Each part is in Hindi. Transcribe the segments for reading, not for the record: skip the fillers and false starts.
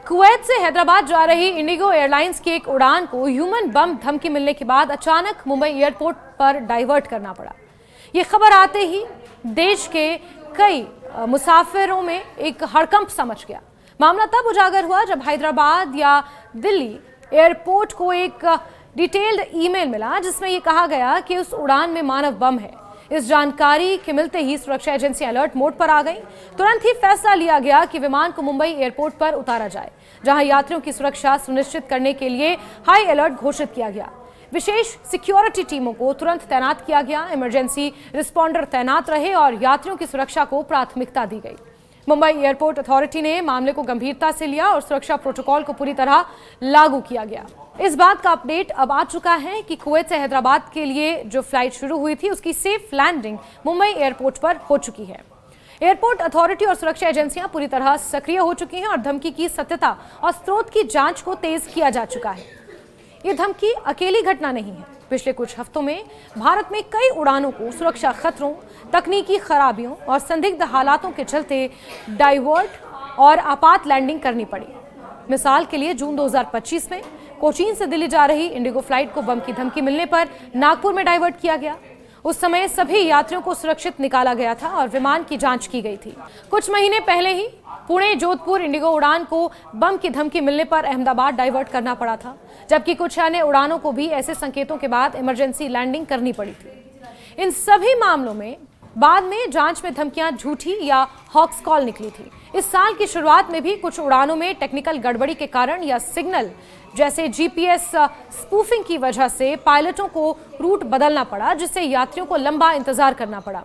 कुवैत से हैदराबाद जा रही इंडिगो एयरलाइंस की एक उड़ान को ह्यूमन बम धमकी मिलने के बाद अचानक मुंबई एयरपोर्ट पर डाइवर्ट करना पड़ा। ये खबर आते ही देश के कई मुसाफिरों में एक हड़कंप समझ गया। मामला तब उजागर हुआ जब हैदराबाद या दिल्ली एयरपोर्ट को एक डिटेल्ड ईमेल मिला जिसमें यह कहा गया कि उस उड़ान में मानव बम है। इस जानकारी के मिलते ही सुरक्षा एजेंसी अलर्ट मोड पर आ गई। तुरंत ही फैसला लिया गया कि विमान को मुंबई एयरपोर्ट पर उतारा जाए, जहां यात्रियों की सुरक्षा सुनिश्चित करने के लिए हाई अलर्ट घोषित किया गया। विशेष सिक्योरिटी टीमों को तुरंत तैनात किया गया, इमरजेंसी रिस्पॉन्डर तैनात रहे और यात्रियों की सुरक्षा को प्राथमिकता दी गई। मुंबई एयरपोर्ट अथॉरिटी ने मामले को गंभीरता से लिया और सुरक्षा प्रोटोकॉल को पूरी तरह लागू किया गया। इस बात का अपडेट अब आ चुका है कि कुवैत से हैदराबाद के लिए जो फ्लाइट शुरू हुई थी उसकी सेफ लैंडिंग मुंबई एयरपोर्ट पर हो चुकी है। एयरपोर्ट अथॉरिटी और सुरक्षा एजेंसियां पूरी तरह सक्रिय हो चुकी हैं और धमकी की सत्यता और स्रोत की जांच को तेज किया जा चुका है। ये धमकी अकेली घटना नहीं है। पिछले कुछ हफ्तों में भारत में कई उड़ानों को सुरक्षा खतरों, तकनीकी खराबियों और संदिग्ध हालातों के चलते डाइवर्ट और आपात लैंडिंग करनी पड़ी। मिसाल के लिए जून 2025 में कोचीन से दिल्ली जा रही इंडिगो फ्लाइट को बम की धमकी मिलने पर नागपुर में डाइवर्ट किया गया। उस समय सभी यात्रियों को सुरक्षित निकाला गया था और विमान की जांच की गई थी। कुछ महीने पहले ही पुणे जोधपुर इंडिगो उड़ान को बम की धमकी मिलने पर अहमदाबाद डाइवर्ट करना पड़ा था, जबकि कुछ अन्य उड़ानों को भी ऐसे संकेतों के बाद इमरजेंसी लैंडिंग करनी पड़ी थी। इन सभी मामलों में बाद में जांच में धमकियां झूठी या हॉक्स कॉल निकली थी। इस साल की शुरुआत में भी कुछ उड़ानों में टेक्निकल गड़बड़ी के कारण या सिग्नल जैसे जीपीएस स्पूफिंग की वजह से पायलटों को रूट बदलना पड़ा, जिससे यात्रियों को लंबा इंतजार करना पड़ा।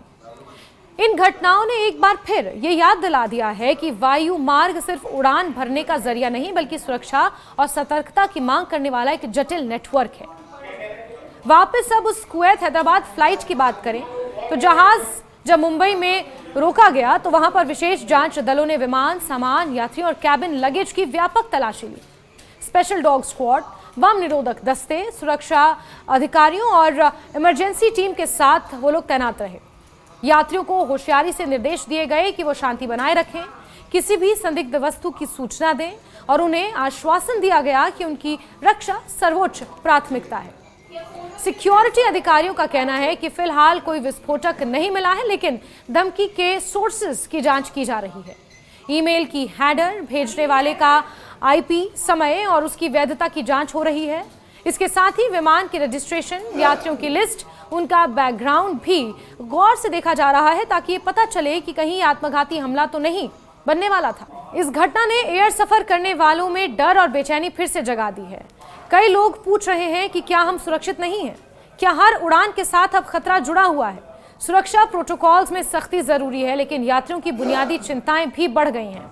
इन घटनाओं ने एक बार फिर ये याद दिला दिया है कि वायु मार्ग सिर्फ उड़ान भरने का जरिया नहीं, बल्कि सुरक्षा और सतर्कता की मांग करने वाला एक जटिल नेटवर्क है। वापस अब उस कुवैत हैदराबाद फ्लाइट की बात करें तो जहाज जब मुंबई में रोका गया तो वहां पर विशेष जांच दलों ने विमान, सामान, यात्रियों और कैबिन लगेज की व्यापक तलाशी ली। स्पेशल डॉग स्क्वाड, बम निरोधक दस्ते, सुरक्षा अधिकारियों और इमरजेंसी टीम के साथ वो लोग तैनात रहे। यात्रियों को होशियारी से निर्देश दिए गए कि वो शांति बनाए रखें, किसी भी संदिग्ध वस्तु की सूचना दें और उन्हें आश्वासन दिया गया कि उनकी रक्षा सर्वोच्च प्राथमिकता है। सिक्योरिटी अधिकारियों का कहना है कि फिलहाल कोई विस्फोटक नहीं मिला है, लेकिन धमकी के सोर्सेज की जांच की जा रही है। ईमेल की हेडर, भेजने वाले का आईपी, समय और उसकी वैधता की जांच हो रही है। इसके साथ ही विमान की रजिस्ट्रेशन, यात्रियों की लिस्ट, उनका बैकग्राउंड भी गौर से देखा जा रहा है ताकि ये पता चले कि कहीं आत्मघाती हमला तो नहीं बनने वाला था। इस घटना ने एयर सफर करने वालों में डर और बेचैनी फिर से जगा दी है। कई लोग पूछ रहे हैं कि क्या हम सुरक्षित नहीं हैं? क्या हर उड़ान के साथ अब खतरा जुड़ा हुआ है? सुरक्षा प्रोटोकॉल्स में सख्ती जरूरी है, लेकिन यात्रियों की बुनियादी चिंताएं भी बढ़ गई हैं।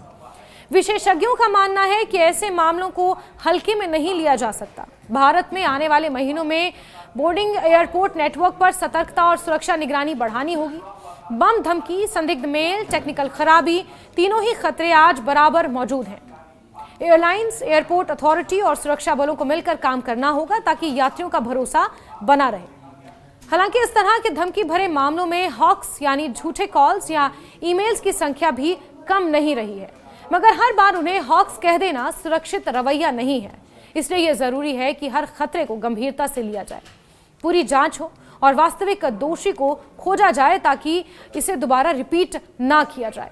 विशेषज्ञों का मानना है कि ऐसे मामलों को हल्के में नहीं लिया जा सकता। भारत में आने वाले महीनों में बोर्डिंग एयरपोर्ट नेटवर्क पर सतर्कता और सुरक्षा निगरानी बढ़ानी होगी। बम धमकी, संदिग्ध मेल, टेक्निकल खराबी, तीनों ही खतरे आज बराबर मौजूद हैं। एयरलाइंस, एयरपोर्ट अथॉरिटी और सुरक्षा बलों को मिलकर काम करना होगा ताकि यात्रियों का भरोसा बना रहे। हालांकि इस तरह के धमकी भरे मामलों में हॉक्स यानी झूठे कॉल्स या ईमेल्स की संख्या भी कम नहीं रही है, मगर हर बार उन्हें हॉक्स कह देना सुरक्षित रवैया नहीं है। इसलिए यह जरूरी है कि हर खतरे को गंभीरता से लिया जाए, पूरी जांच हो और वास्तविक दोषी को खोजा जाए ताकि इसे दोबारा रिपीट ना किया जाए।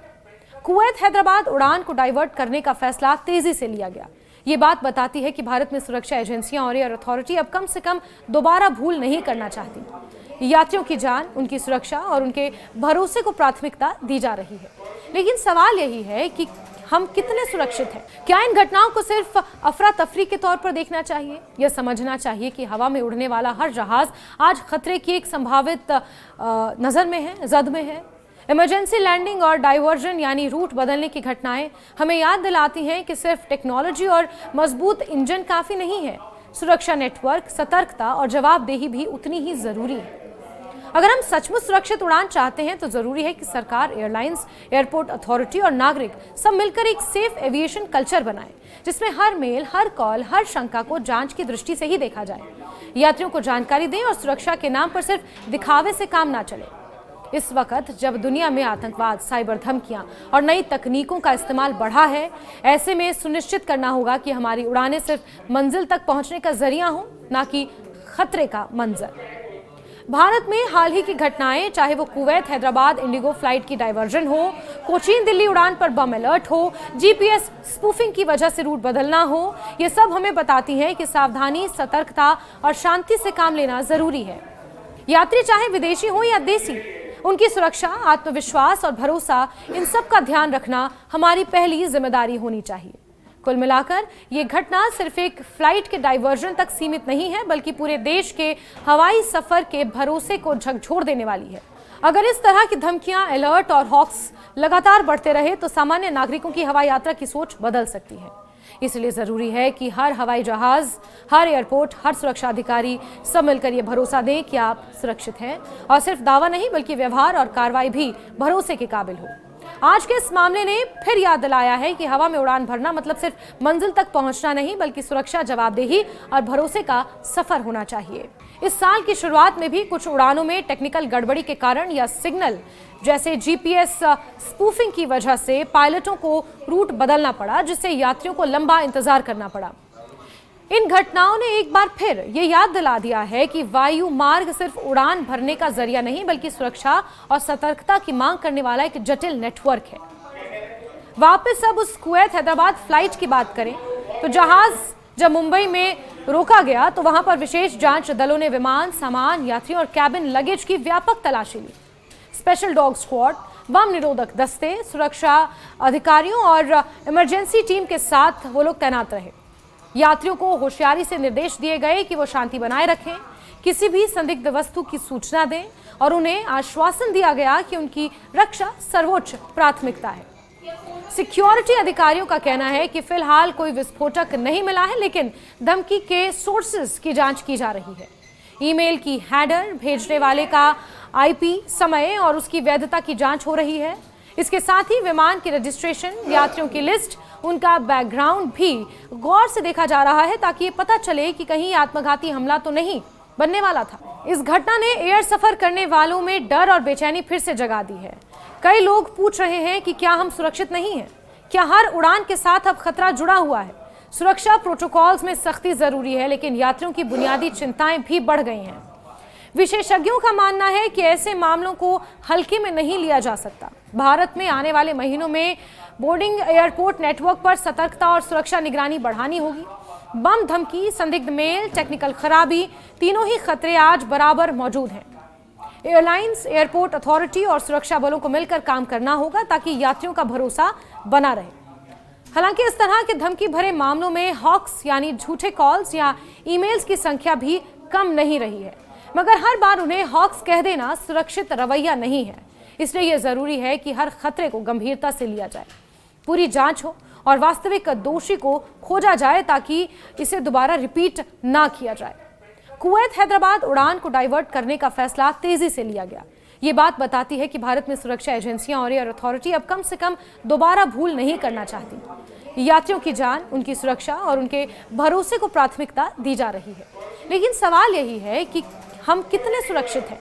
कुवैत हैदराबाद उड़ान को डाइवर्ट करने का फैसला तेजी से लिया गया। ये बात बताती है कि भारत में सुरक्षा एजेंसियां और एयर अथॉरिटी अब कम से कम दोबारा भूल नहीं करना चाहती। यात्रियों की जान, उनकी सुरक्षा और उनके भरोसे को प्राथमिकता दी जा रही है। लेकिन सवाल यही है कि हम कितने सुरक्षित हैं? क्या इन घटनाओं को सिर्फ अफरा तफरी के तौर पर देखना चाहिए या समझना चाहिए कि हवा में उड़ने वाला हर जहाज आज खतरे की एक संभावित नजर में है, जद में है? इमरजेंसी लैंडिंग और डाइवर्जन यानी रूट बदलने की घटनाएं हमें याद दिलाती हैं कि सिर्फ टेक्नोलॉजी और मजबूत इंजन काफी नहीं है। सुरक्षा नेटवर्क, सतर्कता और जवाबदेही भी उतनी ही जरूरी है। अगर हम सचमुच सुरक्षित उड़ान चाहते हैं तो जरूरी है कि सरकार, एयरलाइंस, एयरपोर्ट अथॉरिटी और नागरिक सब मिलकर एक सेफ एविएशन कल्चर बनाएं, जिसमें हर मेल, हर कॉल, हर शंका को जांच की दृष्टि से ही देखा जाए। यात्रियों को जानकारी दें और सुरक्षा के नाम पर सिर्फ दिखावे से काम ना चले। इस वक्त जब दुनिया में आतंकवाद, साइबर धमकियां और नई तकनीकों का इस्तेमाल बढ़ा है, ऐसे में सुनिश्चित करना होगा कि हमारी उड़ानें सिर्फ मंजिल तक पहुंचने का जरिया हो, ना कि खतरे का मंजर। भारत में हाल ही की घटनाएं, चाहे वो कुवैत हैदराबाद इंडिगो फ्लाइट की डायवर्जन हो, कोचीन दिल्ली उड़ान पर बम अलर्ट हो, जीपीएस स्पूफिंग की वजह से रूट बदलना हो, ये सब हमें बताती हैं कि सावधानी, सतर्कता और शांति से काम लेना जरूरी है। यात्री चाहे विदेशी हो या देसी, उनकी सुरक्षा, आत्मविश्वास और भरोसा, इन सब का ध्यान रखना हमारी पहली जिम्मेदारी होनी चाहिए। कुल मिलाकर ये घटना सिर्फ एक फ्लाइट के डायवर्जन तक सीमित नहीं है, बल्कि पूरे देश के हवाई सफर के भरोसे को झकझोर देने वाली है। अगर इस तरह की धमकियां, अलर्ट और हॉक्स लगातार बढ़ते रहे तो सामान्य नागरिकों की हवाई यात्रा की सोच बदल सकती है। इसलिए जरूरी है कि हर हवाई जहाज, हर एयरपोर्ट, हर सुरक्षा अधिकारी सब मिलकर ये भरोसा दें कि आप सुरक्षित हैं, और सिर्फ दावा नहीं बल्कि व्यवहार और कार्रवाई भी भरोसे के काबिल हो। आज के इस मामले ने फिर याद दिलाया है कि हवा में उड़ान भरना मतलब सिर्फ मंजिल तक पहुंचना नहीं, बल्कि सुरक्षा, जवाबदेही और भरोसे का सफर होना चाहिए। इस साल की शुरुआत में भी कुछ उड़ानों में टेक्निकल गड़बड़ी के कारण या सिग्नल जैसे जीपीएस स्पूफिंग की वजह से पायलटों को रूट बदलना पड़ा, जिससे यात्रियों को लंबा इंतजार करना पड़ा। इन घटनाओं ने एक बार फिर ये याद दिला दिया है कि वायु मार्ग सिर्फ उड़ान भरने का जरिया नहीं, बल्कि सुरक्षा और सतर्कता की मांग करने वाला एक जटिल नेटवर्क है। वापस अब उस कुवैत हैदराबाद फ्लाइट की बात करें तो जहाज जब मुंबई में रोका गया तो वहां पर विशेष जांच दलों ने विमान, सामान, यात्रियों और कैबिन लगेज की व्यापक तलाशी ली। स्पेशल डॉग स्क्वाड, बम निरोधक दस्ते, सुरक्षा अधिकारियों और इमरजेंसी टीम के साथ वो लोग तैनात रहे। यात्रियों को होशियारी से निर्देश दिए गए कि वो शांति बनाए रखें, किसी भी संदिग्ध वस्तु की सूचना दें, और उन्हें आश्वासन दिया गया कि उनकी रक्षा सर्वोच्च प्राथमिकता है। सिक्योरिटी अधिकारियों का कहना है कि फिलहाल कोई विस्फोटक नहीं मिला है, लेकिन धमकी के सोर्सेज की जांच की जा रही है। ईमेल की हेडर, भेजने वाले का आईपी, समय और उसकी वैधता की जांच हो रही है। इसके साथ ही विमान की रजिस्ट्रेशन, यात्रियों की लिस्ट, उनका बैकग्राउंड भी गौर से देखा जा रहा है, ताकि ये पता चले कि कहीं आत्मघाती हमला तो नहीं बनने वाला था। इस घटना ने एयर सफर करने वालों में डर और बेचैनी फिर से जगा दी है। कई लोग पूछ रहे हैं कि क्या हम सुरक्षित नहीं हैं? क्या हर उड़ान के साथ अब खतरा जुड़ा हुआ है? सुरक्षा प्रोटोकॉल्स में सख्ती जरूरी है, लेकिन यात्रियों की बुनियादी चिंताएं भी बढ़ गई हैं। विशेषज्ञों का मानना है कि ऐसे मामलों को हल्के में नहीं लिया जा सकता। भारत में आने वाले महीनों में बोर्डिंग, एयरपोर्ट नेटवर्क पर सतर्कता और सुरक्षा निगरानी बढ़ानी होगी। बम धमकी, संदिग्ध मेल, टेक्निकल खराबी, तीनों ही खतरे आज बराबर मौजूद हैं। एयरलाइंस, एयरपोर्ट अथॉरिटी और सुरक्षा बलों को मिलकर काम करना होगा ताकि यात्रियों का भरोसा बना रहे। हालांकि इस तरह के धमकी भरे मामलों में हॉक्स यानी झूठे कॉल्स या ईमेल्स की संख्या भी कम नहीं रही है, मगर हर बार उन्हें हॉक्स कह देना सुरक्षित रवैया नहीं है। इसलिए यह जरूरी है कि हर खतरे को गंभीरता से लिया जाए, पूरी जांच हो और वास्तविक दोषी को खोजा जाए ताकि इसे दोबारा रिपीट ना किया जाए। कुवैत हैदराबाद उड़ान को डाइवर्ट करने का फैसला तेजी से लिया गया। ये बात बताती है कि भारत में सुरक्षा एजेंसियां और एयर अथॉरिटी अब कम से कम दोबारा भूल नहीं करना चाहती। यात्रियों की जान, उनकी सुरक्षा और उनके भरोसे को प्राथमिकता दी जा रही है। लेकिन सवाल यही है कि हम कितने सुरक्षित हैं।